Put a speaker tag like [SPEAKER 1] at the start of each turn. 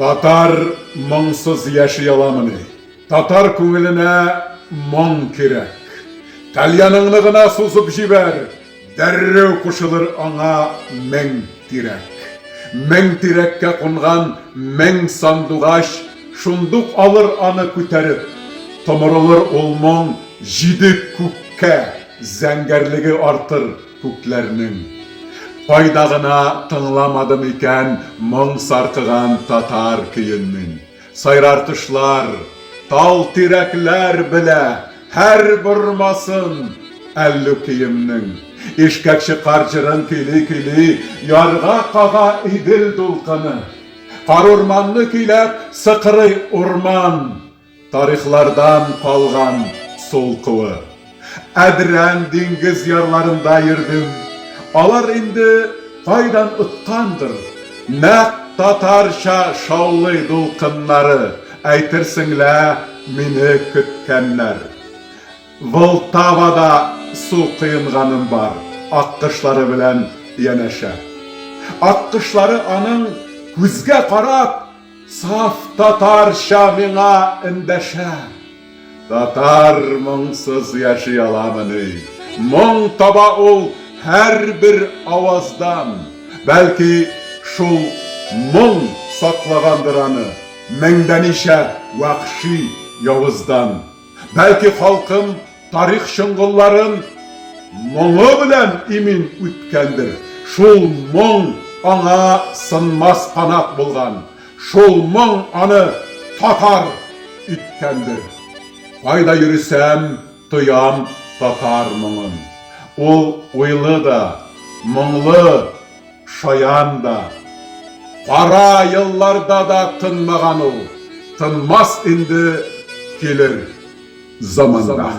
[SPEAKER 1] Татар моңсыз яши аламыни? Татар күңеленә моң кирәк. Тальяныңны гына сузып җибәр, дәррәү кушылыр аңа мең тирәк. Мең тирәккә кунган мең сандугач, шундук алыр аны күтәреп. Томырылыр ул моң җиде күккә, зәңгәрлеге артыр күкләрнең. Кайда гына тыңламадым икән моң саркыган татар көеннең. Сайрар кошлар, тал тирәкләр белә һәр бормасын әллү көемнең. Ишкәк чыкар җырын көйли-көйли, ярга кага идел дулкыны. Кар урманны көйләп сыкырый урман, тарихлардан калган солкуы. Әдрән диңгез ярларында йөрдем. Алар инде кайдан ыткандыр. Нәкъ татарча шаулый дулкыннары, әйтерсеңлә мине көткәннәр. Волтавада су кыйынганым бар, аккышлары белән янәшә. Аккышлары аның күзгә карап, саф татарча миңа эндәшә. Татар моңсыз яши аламыни? Моң таба ул һәр бер аваздан. Бәлки шул моң саклагандыр аны меңдән ишә вахши явыздан. Бәлки халкым тарих чыңгылларын моңы белән имин үткәндер. Шул моң аңа сынмас канат булган. Шул моң аны татар иткәндер. Кайда йөрисәм, тоям татар моңын. Ул уйлы да, моңлы, шаян да. Кара елларда да тынмаган ул. Тынмас инде килер заманда.